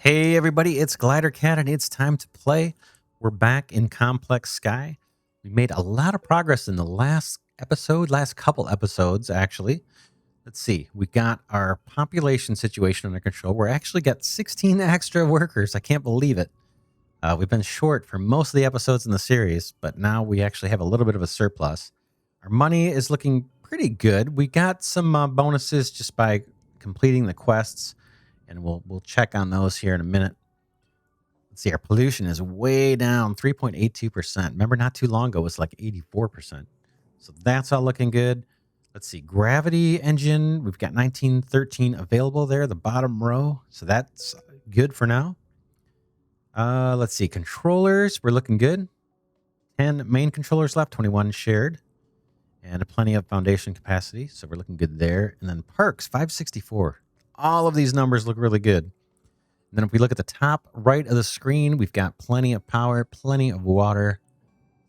Hey everybody, it's Glidercat and it's time to play. We're back in Complex Sky. We made a lot of progress in the last couple episodes actually. Let's see, we got our population situation under control. We're actually got 16 extra workers. I can't believe it. We've been short for most of the episodes in the series, but now we actually have a little bit of a surplus. Our money is looking pretty good. We got some bonuses just by completing the quests, and we'll check on those here in a minute. Let's see, our pollution is way down, 3.82%. Remember, not too long ago, it was like 84%. So that's all looking good. Let's see, gravity engine, we've got 1913 available there, the bottom row. So that's good for now. Let's see, controllers, we're looking good. 10 main controllers left, 21 shared, and plenty of foundation capacity. So we're looking good there. And then parks, 564. All of these numbers look really good. And then if we look at the top right of the screen, we've got plenty of power, plenty of water.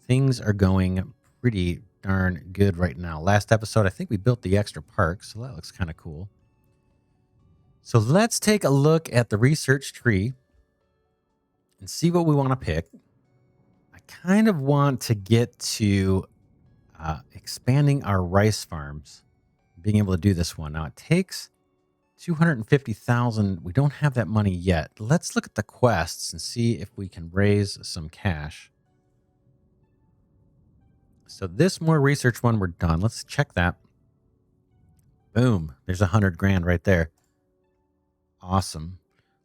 Things are going pretty darn good right now. Last episode, I think we built the extra park, so that looks kind of cool. So let's take a look at the research tree and see what we want to pick. I kind of want to get to expanding our rice farms, being able to do this one. Now it takes 250,000. We don't have that money yet. Let's look at the quests and see if we can raise some cash. So this more research one, we're done. Let's check that. Boom. There's 100 grand right there. Awesome.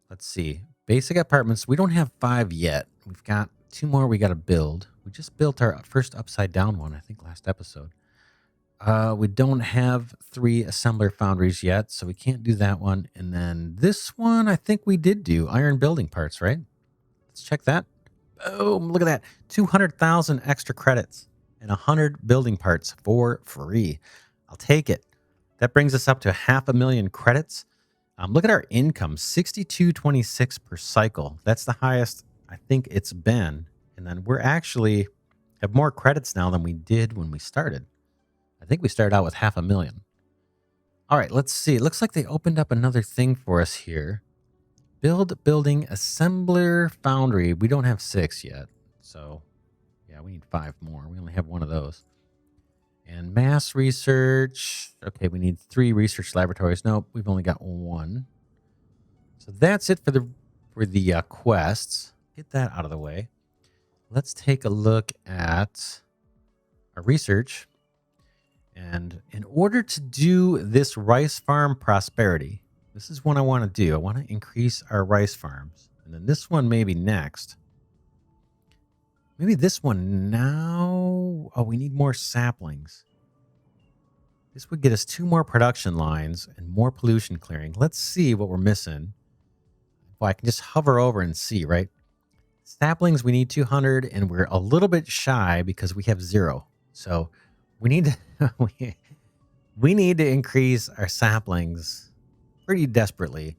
Let's see. Basic apartments. We don't have 5 yet. We've got 2 more we got to build. We just built our first upside down one, I think, last episode. We don't have 3 assembler foundries yet, so we can't do that one. And then this one, I think we did do iron building parts, right? Let's check that. Boom, look at that. 200,000 extra credits and 100 building parts for free. I'll take it. That brings us up to 500,000 credits. Look at our income, 62.26 per cycle. That's the highest I think it's been. And then we're actually have more credits now than we did when we started. I think we started out with 500,000. All right, let's see. It looks like they opened up another thing for us here. Build building assembler foundry. We don't have 6 yet. So, yeah, we need 5 more. We only have 1 of those. And mass research. Okay, we need 3 research laboratories. Nope, we've only got 1. So that's it for the quests. Get that out of the way. Let's take a look at our research. And in order to do this rice farm prosperity, this is what I want to do. I want to increase our rice farms. And then this one maybe next. Maybe this one now. Oh, we need more saplings. This would get us 2 more production lines and more pollution clearing. Let's see what we're missing. Well, I can just hover over and see, right? Saplings, we need 200, and we're a little bit shy because we have 0. So we need to we need to increase our saplings pretty desperately.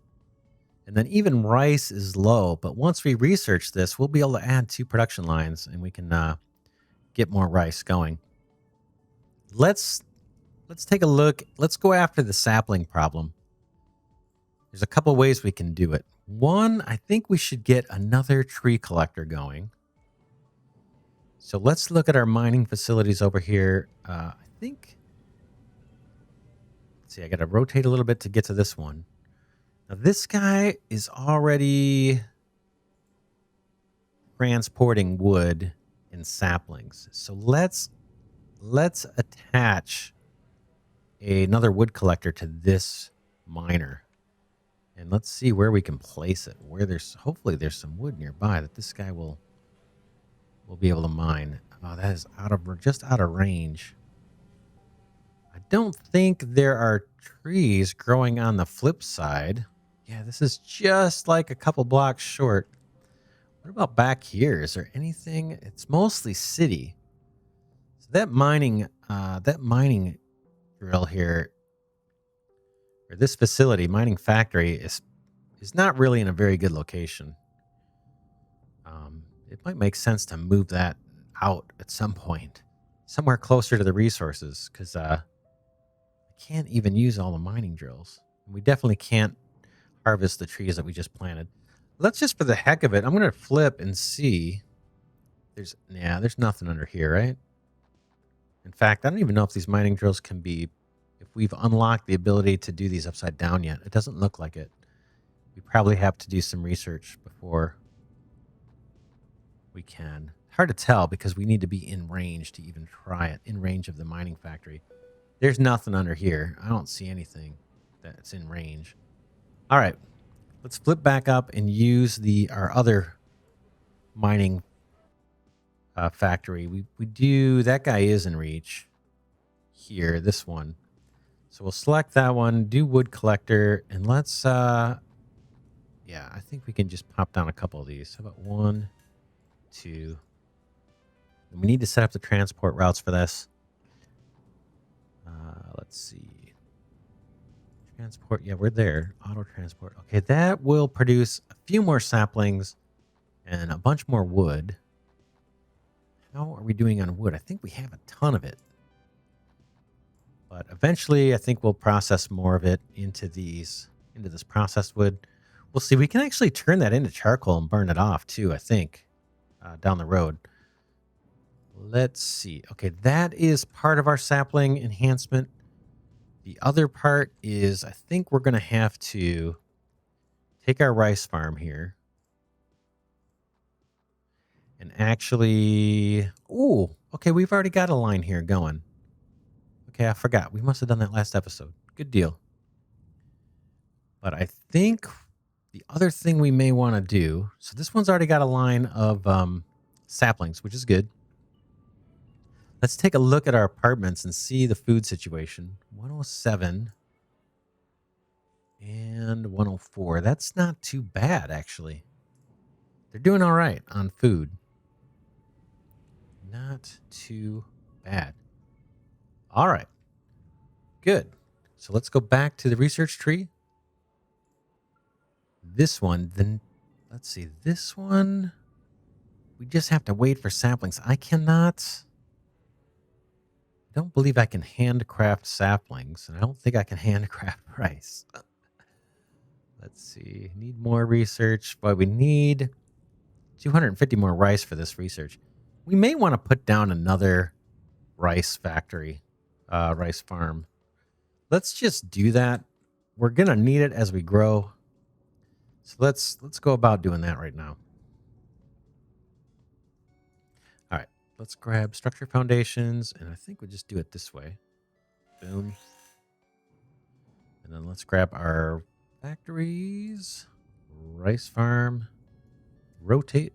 And then even rice is low, but once we research this, we'll be able to add 2 production lines and we can get more rice going. Let's take a look. Let's go after the sapling problem. There's a couple ways we can do it. One, I think we should get another tree collector going. So let's look at our mining facilities over here. I think, let's see, I got to rotate a little bit to get to this one. Now this guy is already transporting wood and saplings. So let's attach another wood collector to this miner. And let's see where we can place it. Hopefully there's some wood nearby that this guy will be able to mine. Oh, that is just out of range. I don't think there are trees growing on the flip side. Yeah, this is just like a couple blocks short. What about back here? Is there anything? It's mostly city. So that mining drill here, or this facility, mining factory, is not really in a very good location. It might make sense to move that out at some point, somewhere closer to the resources, because I can't even use all the mining drills. We definitely can't harvest the trees that we just planted. Let's just, for the heck of it, I'm going to flip and see. There's nothing under here, right? In fact, I don't even know if these mining drills can be, if we've unlocked the ability to do these upside down yet. It doesn't look like it. We probably have to do some research before we can. Hard to tell because we need to be in range to even try it, in range of the mining factory. There's nothing under here. I don't see anything that's in range. All right, let's flip back up and use our other mining factory. We do, that guy is in reach here, this one. So we'll select that one, do wood collector, and let's, yeah, I think we can just pop down a couple of these. How about 1, 2. And we need to set up the transport routes for this. Let's see. Transport, yeah, we're there. Auto transport. Okay, that will produce a few more saplings and a bunch more wood. How are we doing on wood? I think we have a ton of it. But eventually, I think we'll process more of it into this processed wood. We'll see. We can actually turn that into charcoal and burn it off too, I think, down the road. Let's see. Okay, that is part of our sapling enhancement. The other part is, I think we're going to have to take our rice farm here and actually... Ooh, okay, we've already got a line here going. Okay, I forgot. We must have done that last episode. Good deal. But I think the other thing we may want to do... So this one's already got a line of saplings, which is good. Let's take a look at our apartments and see the food situation. 107 and 104. That's not too bad, actually. They're doing all right on food. Not too bad. All right. Good. So let's go back to the research tree. This one, then, let's see. This one, we just have to wait for saplings. I don't believe I can handcraft saplings, and I don't think I can handcraft rice. Let's see. Need more research, but we need 250 more rice for this research. We may want to put down another rice factory, rice farm. Let's just do that. We're going to need it as we grow. So let's go about doing that right now. All right. Let's grab structure foundations, and I think we'll just do it this way. Boom. And then let's grab our factories. Rice farm. Rotate.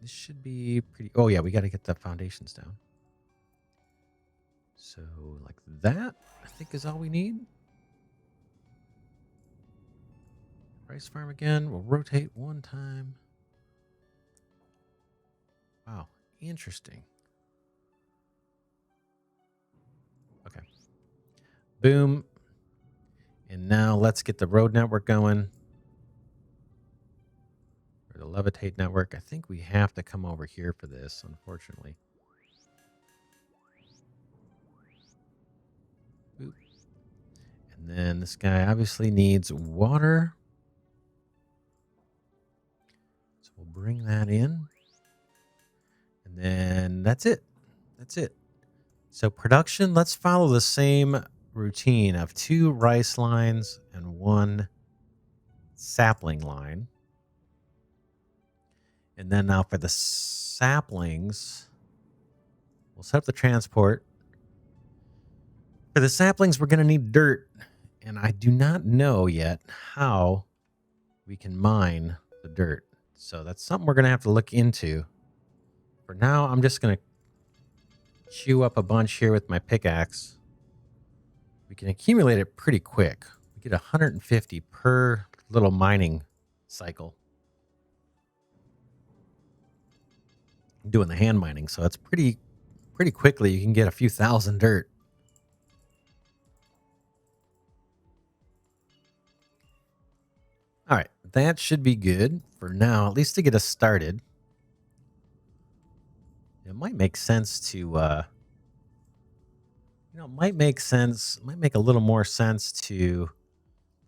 This should be pretty... Oh, yeah, we got to get the foundations down. So, like that, I think is all we need. Rice farm again. We'll rotate one time. Wow, interesting. Okay. Boom. And now let's get the road network going. Or the levitate network. I think we have to come over here for this, unfortunately. Boop. And then this guy obviously needs water. So we'll bring that in. And then that's it. That's it. So production, let's follow the same routine of 2 rice lines and 1 sapling line. And then now for the saplings, we'll set up the transport. For the saplings, we're going to need dirt. And I do not know yet how we can mine the dirt. So that's something we're going to have to look into. For now, I'm just going to chew up a bunch here with my pickaxe. We can accumulate it pretty quick. We get 150 per little mining cycle. I'm doing the hand mining, so it's pretty quickly you can get a few thousand dirt. All right, that should be good for now, at least to get us started. It might make sense to, it might make a little more sense to,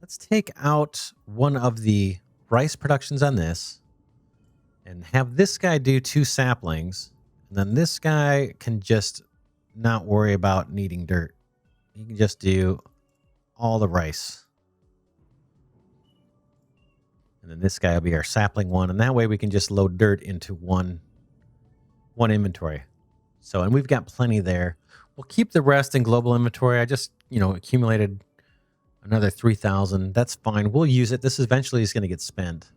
let's take out one of the rice productions on this and have this guy do 2 saplings. And then this guy can just not worry about needing dirt. He can just do all the rice. And then this guy will be our sapling one. And that way we can just load dirt into one inventory. So, and we've got plenty there. We'll keep the rest in global inventory. I just, accumulated another 3,000. That's fine. We'll use it. This eventually is going to get spent.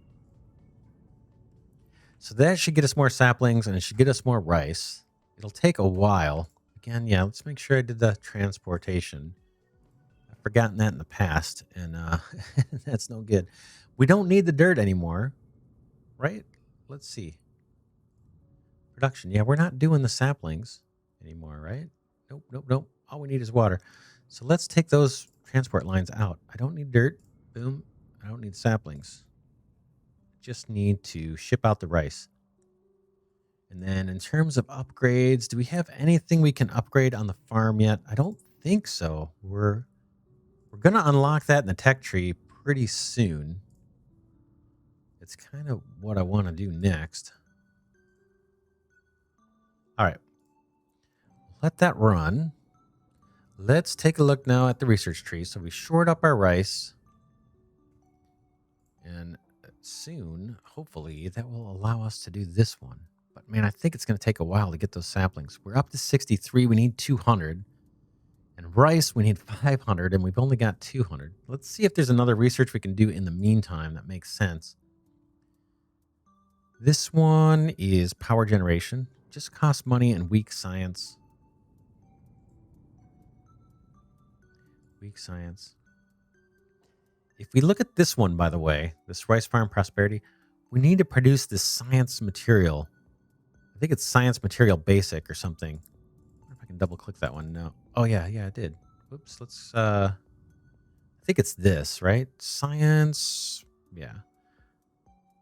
So that should get us more saplings and it should get us more rice. It'll take a while. Again, yeah, let's make sure I did the transportation. I've forgotten that in the past, and that's no good. We don't need the dirt anymore, right? Let's see. Production. Yeah, we're not doing the saplings anymore, right? Nope. All we need is water. So let's take those transport lines out. I don't need dirt. Boom. I don't need saplings. Just need to ship out the rice. And then in terms of upgrades, do we have anything we can upgrade on the farm yet? I don't think so. We're going to unlock that in the tech tree pretty soon. It's kind of what I want to do next. All right. Let that run. Let's take a look now at the research tree. So we shored up our rice. And soon, hopefully, that will allow us to do this one. But man, I think it's going to take a while to get those saplings. We're up to 63. We need 200. And rice, we need 500. And we've only got 200. Let's see if there's another research we can do in the meantime that makes sense. This one is power generation. Just costs money and weak science. Weak science. If we look at this one, by the way, this rice farm prosperity, we need to produce this science material. I think it's science material basic or something. I wonder if I can double click that one. No. Oh yeah, I did. Whoops. Let's I think it's this, right? Science. Yeah.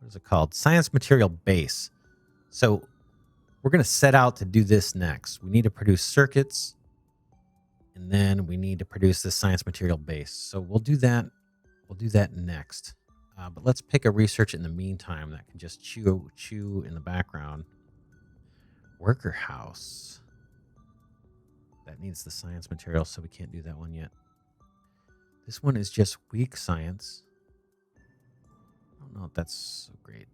What is it called? Science material base. So we're going to set out to do this next. We need to produce circuits. And then we need to produce this science material base. So we'll do that. We'll do that next. But let's pick a research in the meantime that can just chew in the background. Worker house. That needs the science material, so we can't do that one yet. This one is just weak science. I don't know if that's so great.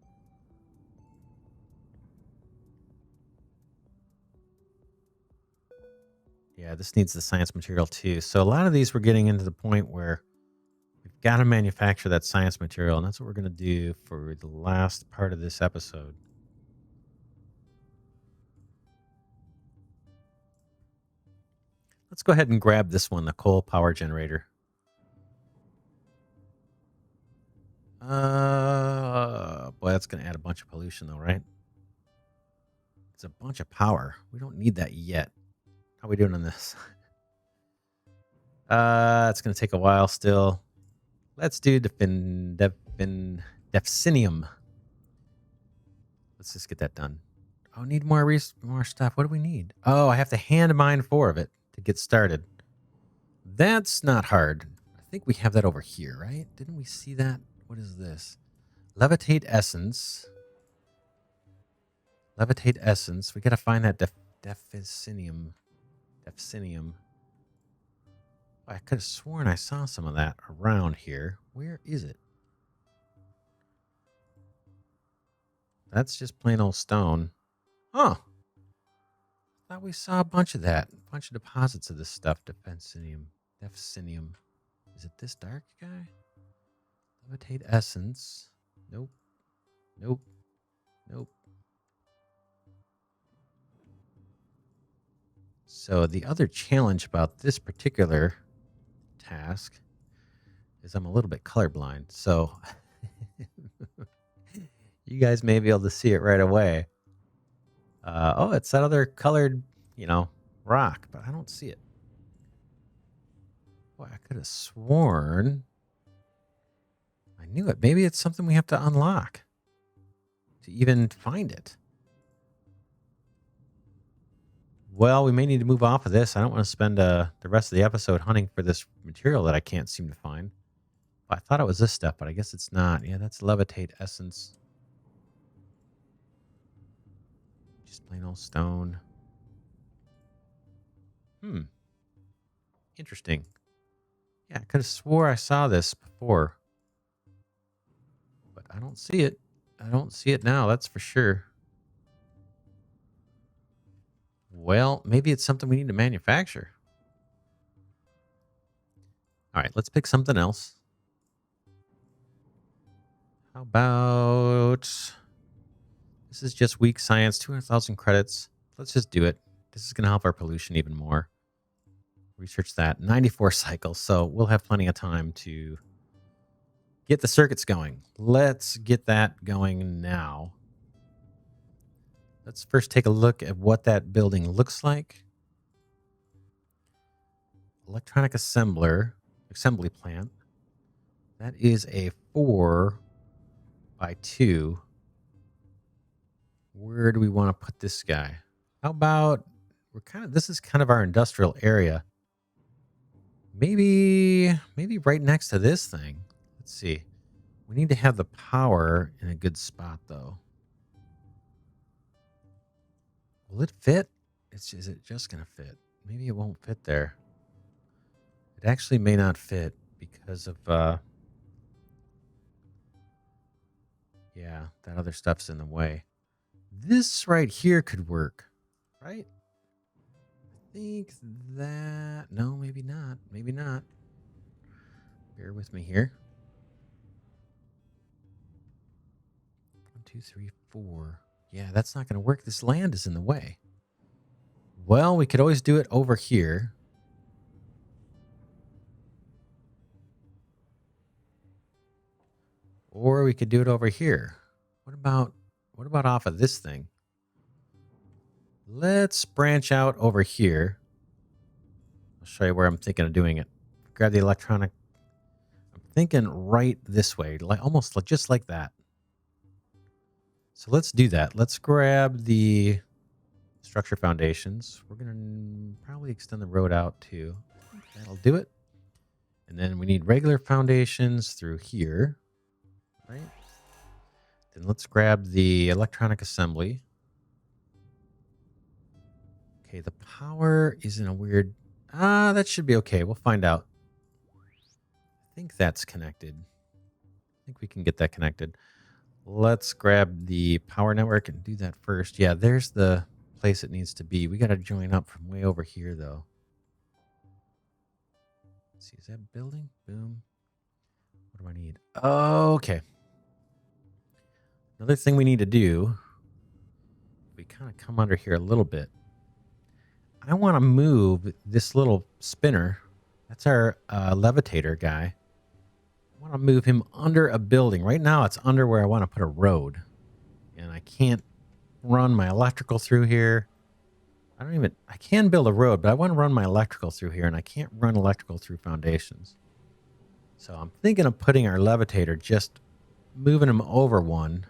Yeah, this needs the science material too. So a lot of these we're getting into the point where we've got to manufacture that science material, and that's what we're going to do for the last part of this episode. Let's go ahead and grab this one, the coal power generator. Boy, that's going to add a bunch of pollution though, right? It's a bunch of power. We don't need that yet. How are we doing on this? It's going to take a while still. Let's do definium. Let's just get that done. Oh, need more stuff. What do we need? Oh, I have to hand mine 4 of it to get started. That's not hard. I think we have that over here, right? Didn't we see that? What is this? Levitate essence. Levitate essence. We got to find that definium. I could have sworn I saw some of that around here. Where is it? That's just plain old stone. Oh. I thought we saw a bunch of that. A bunch of deposits of this stuff. Definium. Is it this dark guy? Levitate essence. Nope. So the other challenge about this particular task is I'm a little bit colorblind. So you guys may be able to see it right away. Oh, it's that other colored, rock, but I don't see it. Boy, I could have sworn I knew it. Maybe it's something we have to unlock to even find it. Well, we may need to move off of this. I don't want to spend the rest of the episode hunting for this material that I can't seem to find. I thought it was this step, but I guess it's not. Yeah, that's levitate essence. Just plain old stone. Interesting. Yeah, I could have swore I saw this before. But I don't see it. I don't see it now, that's for sure. Well, maybe it's something we need to manufacture. All right, let's pick something else. How about... This is just weak science, 200,000 credits. Let's just do it. This is going to help our pollution even more. Research that. 94 cycles, so we'll have plenty of time to get the circuits going. Let's get that going now. Let's first take a look at what that building looks like. Electronic assembly plant. That is a 4x2. Where do we want to put this guy? How about this is kind of our industrial area. Maybe right next to this thing. Let's see. We need to have the power in a good spot though. Will it fit? Is it just going to fit? Maybe it won't fit there. It actually may not fit because of yeah, that other stuff's in the way. This right here could work, right? I think that... No, maybe not. Maybe not. Bear with me here. 1, 2, 3, 4. Yeah, that's not going to work. This land is in the way. Well, we could always do it over here. Or we could do it over here. What about off of this thing? Let's branch out over here. I'll show you where I'm thinking of doing it. Grab the electronic. I'm thinking right this way, almost just like that. So let's do that. Let's grab the structure foundations. We're going to probably extend the road out too. That'll do it. And then we need regular foundations through here. Right? Then let's grab the electronic assembly. Okay, the power is in a weird... that should be okay. We'll find out. I think that's connected. I think we can get that connected. Let's grab the power network and do that first. Yeah, there's the place it needs to be. We got to join up from way over here, though. Let's see, is that building? Boom. What do I need? Okay. Another thing we need to do, we kind of come under here a little bit. I want to move this little spinner. That's our levitator guy. I want to move him under a building. Right now it's under where I want to put a road. And I can't run my electrical through here. I can build a road, but I want to run my electrical through here, and I can't run electrical through foundations. So I'm thinking of putting our levitator, just moving him over one.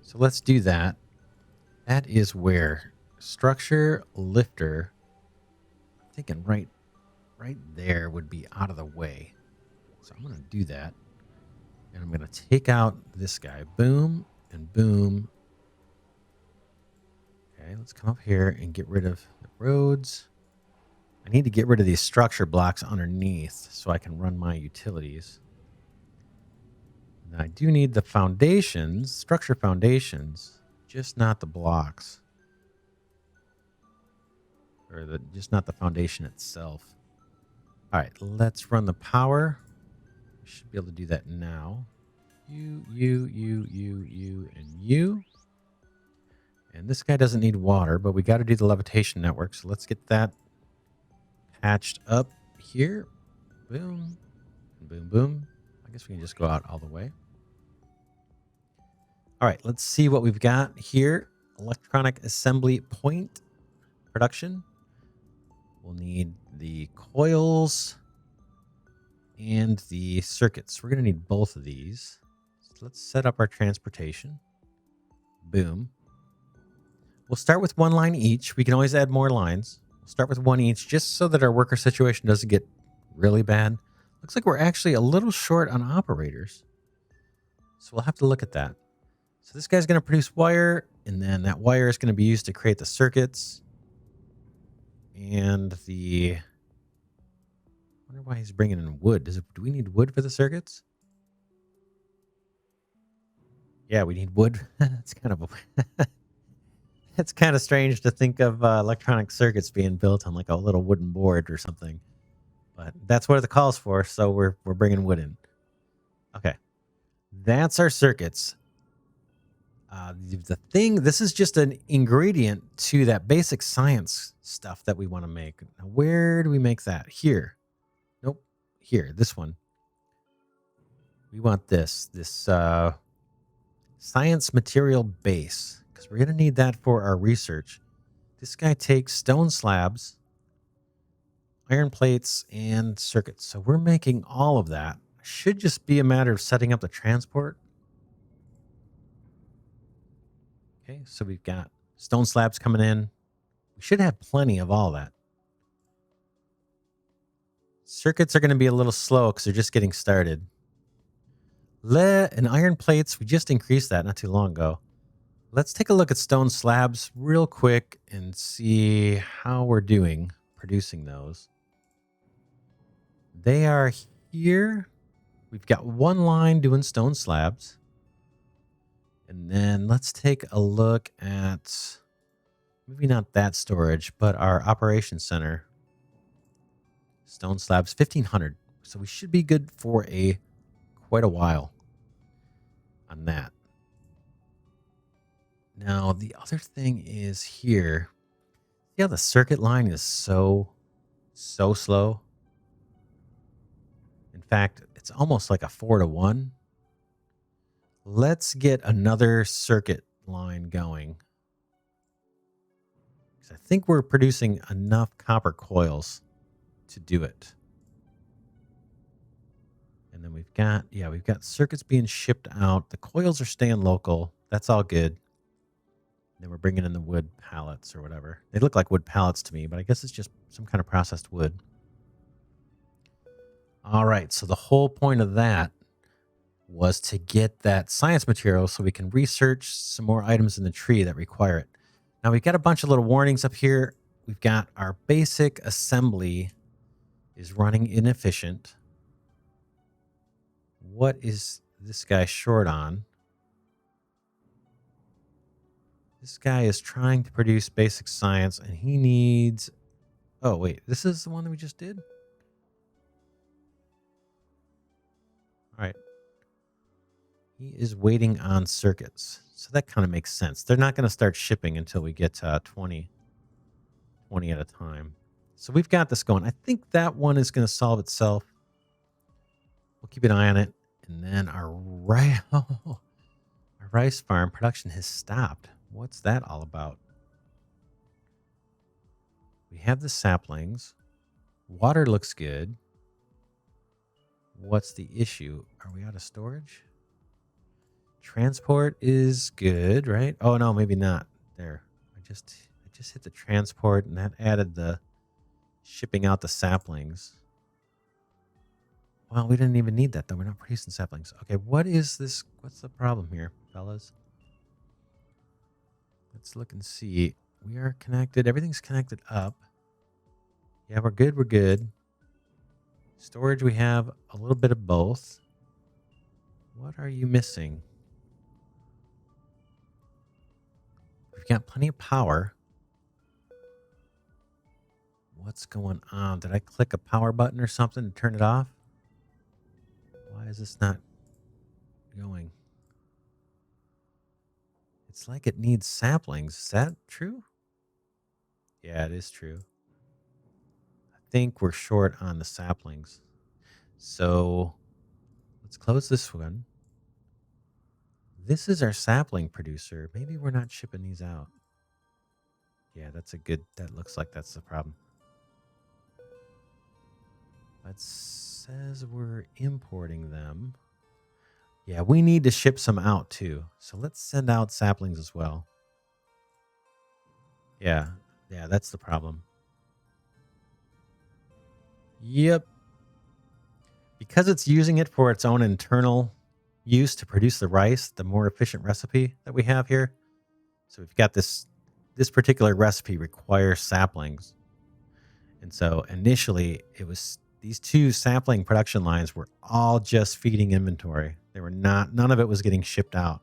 So let's do that. That is where structure lifter, I'm thinking right there would be out of the way. So I'm going to do that. And I'm going to take out this guy. Boom and boom. Okay, let's come up here and get rid of the roads. I need to get rid of these structure blocks underneath so I can run my utilities. And I do need the foundations, structure foundations, just not the blocks. Or just not the foundation itself. All right, let's run the power. We should be able to do that now. You, and you. And this guy doesn't need water, but we got to do the levitation network. So let's get that patched up here. Boom. Boom, boom. I guess we can just go out all the way. All right, let's see what we've got here. Electronic assembly point production. We'll need the coils and the circuits. We're going to need both of these. So let's set up our transportation. Boom. We'll start with one line each. We can always add more lines. We'll start with one each just so that our worker situation doesn't get really bad. Looks like we're actually a little short on operators. So we'll have to look at that. So this guy's going to produce wire, and then that wire is going to be used to create the circuits. And I wonder why he's bringing in wood. Do we need wood for the circuits? Yeah, we need wood. It's kind of it's kind of strange to think of electronic circuits being built on like a little wooden board or something. But that's what it calls for, so we're bringing wood in. Okay. That's our circuits. This is just an ingredient to that basic science stuff that we want to make. Now, where do we make that? Here. Nope. Here, this one. We want this science material base, because we're going to need that for our research. This guy takes stone slabs, iron plates, and circuits. So we're making all of that. Should just be a matter of setting up the transport. Okay, so we've got stone slabs coming in. We should have plenty of all that. Circuits are going to be a little slow because they're just getting started. Lead and iron plates, we just increased that not too long ago. Let's take a look at stone slabs real quick and see how we're doing producing those. They are here. We've got one line doing stone slabs. And then let's take a look at, maybe not that storage, but our operations center. Stone slabs, 1,500. So we should be good for quite a while on that. Now, the other thing is here. Yeah, the circuit line is so slow. In fact, it's almost like a 4-to-1. Let's get another circuit line going. Because I think we're producing enough copper coils to do it. And then we've got circuits being shipped out. The coils are staying local. That's all good. Then we're bringing in the wood pallets or whatever. They look like wood pallets to me, but I guess it's just some kind of processed wood. All right, so the whole point of that was to get that science material so we can research some more items in the tree that require it. Now we've got a bunch of little warnings up here. We've got our basic assembly is running inefficient. What is this guy short on? This guy is trying to produce basic science and he needs... Oh, wait, this is the one that we just did? All right. He is waiting on circuits. So that kind of makes sense. They're not going to start shipping until we get 20 at a time. So we've got this going. I think that one is going to solve itself. We'll keep an eye on it. And then our rice farm production has stopped. What's that all about? We have the saplings. Water looks good. What's the issue? Are we out of storage? Transport is good, right? Oh, no, maybe not. There. I just hit the transport, and that added the shipping out the saplings. Well, we didn't even need that, though. We're not producing saplings. Okay, what is this? What's the problem here, fellas? Let's look and see. We are connected. Everything's connected up. Yeah, we're good. We're good. Storage, we have a little bit of both. What are you missing? We've got plenty of power. What's going on? Did I click a power button or something to turn it off? Why is this not going? It's like it needs saplings. Is that true? Yeah, it is true. I think we're short on the saplings. So let's close this one. This is our sapling producer. Maybe we're not shipping these out. Yeah, that looks like that's the problem. It says we're importing them. Yeah, we need to ship some out too. So let's send out saplings as well. Yeah, that's the problem. Yep. Because it's using it for its own internal use to produce the rice, the more efficient recipe that we have here. So we've got this particular recipe requires saplings. And so initially it was these two sapling production lines were all just feeding inventory. They were none of it was getting shipped out.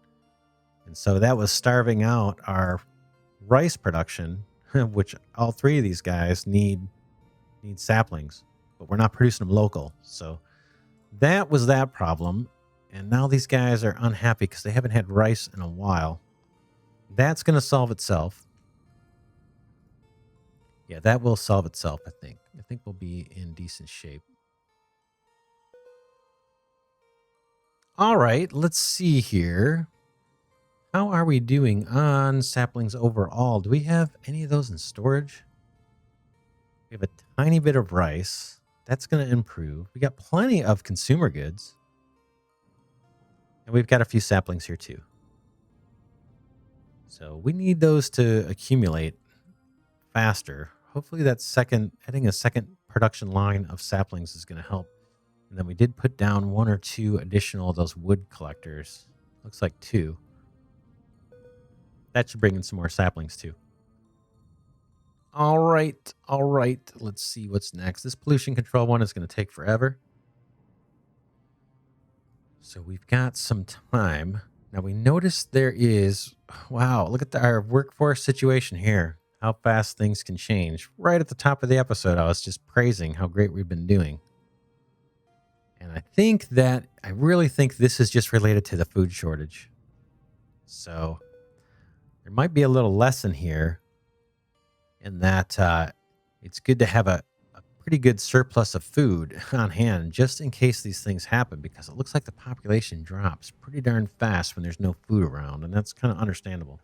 And so that was starving out our rice production, which all three of these guys need saplings, but we're not producing them local. So that was that problem. And now these guys are unhappy because they haven't had rice in a while. That's going to solve itself. Yeah, that will solve itself, I think. I think we'll be in decent shape. All right, let's see here. How are we doing on saplings overall? Do we have any of those in storage? We have a tiny bit of rice. That's going to improve. We got plenty of consumer goods. And we've got a few saplings here too. So we need those to accumulate faster. Hopefully that adding a second production line of saplings is going to help. And then we did put down 1 or 2 additional of those wood collectors. Looks like 2. That should bring in some more saplings too. All right. Let's see what's next. This pollution control one is going to take forever. So we've got some time. Now we notice there is, wow, look at our workforce situation here. How fast things can change. Right at the top of the episode, I was just praising how great we've been doing. And I really think this is just related to the food shortage. So there might be a little lesson here in that it's good to have a pretty good surplus of food on hand just in case these things happen, because it looks like the population drops pretty darn fast when there's no food around, and that's kind of understandable.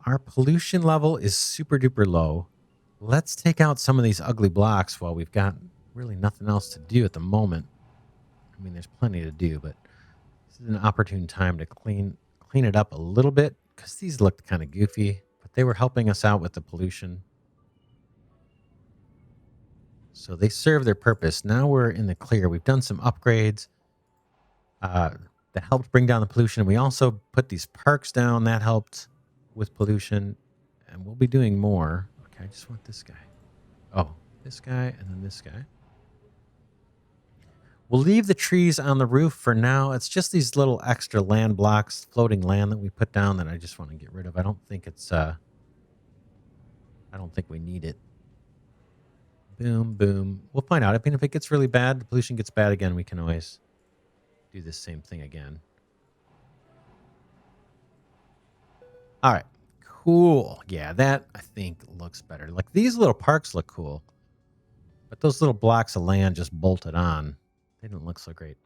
Our pollution level is super duper low. Let's take out some of these ugly blocks while we've got really nothing else to do at the moment. I mean, there's plenty to do, but this is an opportune time to clean it up a little bit because these looked kind of goofy, but they were helping us out with the pollution. So they serve their purpose. Now we're in the clear. We've done some upgrades that helped bring down the pollution. We also put these parks down. That helped with pollution. And we'll be doing more. Okay, I just want this guy. Oh, this guy and then this guy. We'll leave the trees on the roof for now. It's just these little extra land blocks, floating land that we put down that I just want to get rid of. I don't think we need it. Boom, boom. We'll find out. I mean, if it gets really bad, the pollution gets bad again, we can always do the same thing again. All right. Cool. Yeah, that I think looks better. Like these little parks look cool, but those little blocks of land just bolted on, they didn't look so great.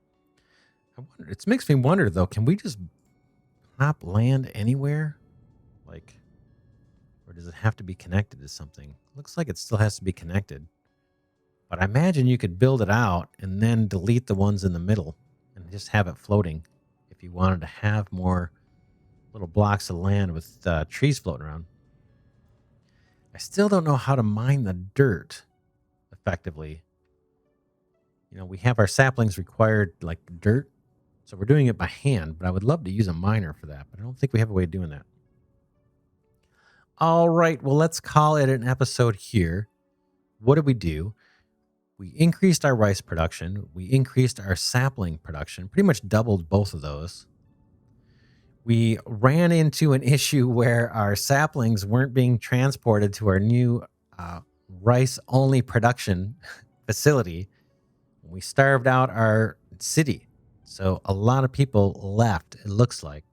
It makes me wonder though, can we just plop land anywhere? Like, or does it have to be connected to something? Looks like it still has to be connected. But I imagine you could build it out and then delete the ones in the middle and just have it floating if you wanted to have more little blocks of land with trees floating around. I still don't know how to mine the dirt effectively. You know, we have our saplings required like dirt, so we're doing it by hand, but I would love to use a miner for that, but I don't think we have a way of doing that. All right, well, let's call it an episode here. What did we do? We increased our rice production. We increased our sapling production, pretty much doubled both of those. We ran into an issue where our saplings weren't being transported to our new rice-only production facility. We starved out our city. So a lot of people left, it looks like.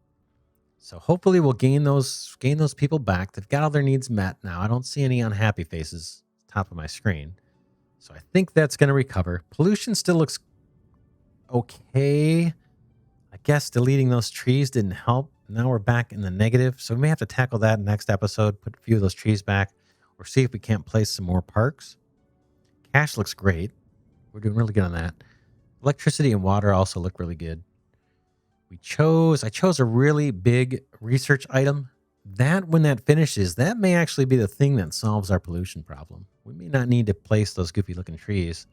So hopefully we'll gain those people back. They've got all their needs met now. I don't see any unhappy faces top of my screen. So I think that's going to recover. Pollution still looks okay. I guess deleting those trees didn't help. Now we're back in the negative. So we may have to tackle that next episode, put a few of those trees back, or see if we can't place some more parks. Cash looks great. We're doing really good on that. Electricity and water also look really good. I chose a really big research item. That, when that finishes, that may actually be the thing that solves our pollution problem. We may not need to place those goofy looking trees.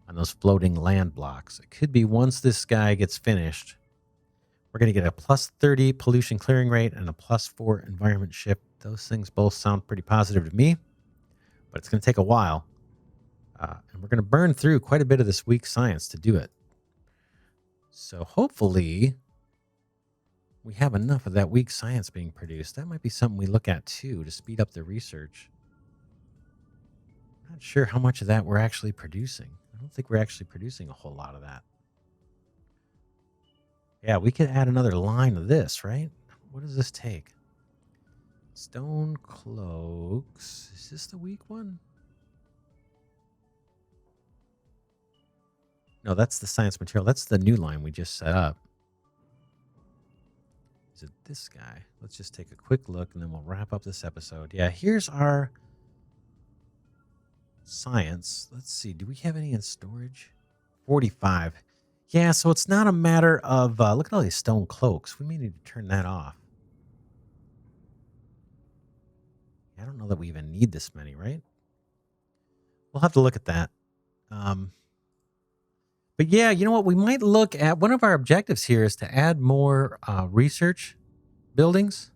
on those floating land blocks. It could be once this guy gets finished, we're going to get a plus 30 pollution clearing rate and a plus 4 environment shift. Those things both sound pretty positive to me, but it's going to take a while. And we're going to burn through quite a bit of this weak science to do it. So hopefully we have enough of that weak science being produced. That might be something we look at too to speed up the research. Not sure how much of that we're actually producing. I don't think we're actually producing a whole lot of that. Yeah, we could add another line of this, right? What does this take? Stone cloaks. Is this the weak one? No, that's the science material. That's the new line we just set up. Is it this guy? Let's just take a quick look and then we'll wrap up this episode. Yeah, here's our science. Let's see. Do we have any in storage? 45. Yeah, so it's not a matter of... look at all these stone cloaks. We may need to turn that off. I don't know that we even need this many, right? We'll have to look at that. But yeah, you know what? We might look at... One of our objectives here is to add more research buildings.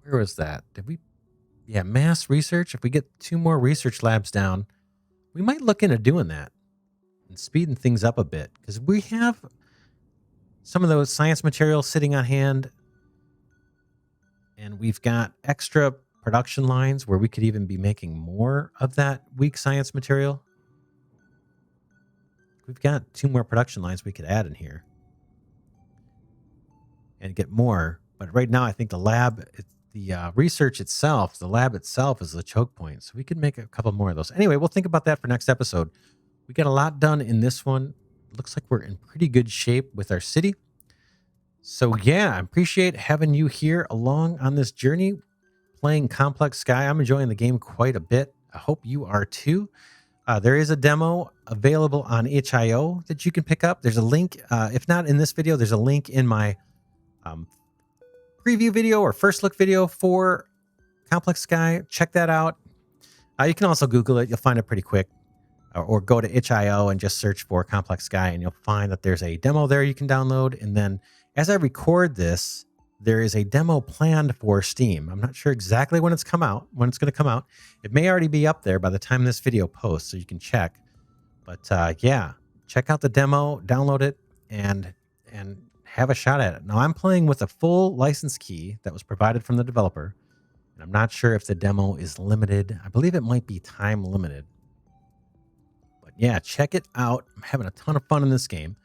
Where was that? Did we... Yeah, mass research. If we get 2 more research labs down, we might look into doing that and speeding things up a bit. Because we have some of those science materials sitting on hand. And we've got extra production lines where we could even be making more of that weak science material. We've got 2 more production lines we could add in here and get more. But right now, I think the lab, the research itself, the lab itself is the choke point. So we could make a couple more of those. Anyway, we'll think about that for next episode. We got a lot done in this one. Looks like we're in pretty good shape with our city. So yeah, I appreciate having you here along on this journey playing Complex Sky. I'm enjoying the game quite a bit. I hope you are too. There is a demo available on itch.io that you can pick up. There's a link. If not in this video, there's a link in my preview video or first look video for Complex Sky. Check that out. You can also Google it. You'll find it pretty quick. Or go to itch.io and just search for Complex Sky, and you'll find that there's a demo there you can download. And then as I record this, there is a demo planned for Steam. I'm not sure exactly when it's going to come out. It may already be up there by the time this video posts, so you can check. But yeah, check out the demo, download it, and have a shot at it. Now, I'm playing with a full license key that was provided from the developer, and I'm not sure if the demo is limited. I believe it might be time limited. But yeah, check it out. I'm having a ton of fun in this game.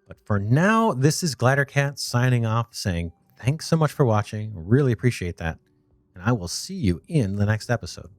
But for now, this is Glidercat signing off, saying thanks so much for watching. Really appreciate that. And I will see you in the next episode.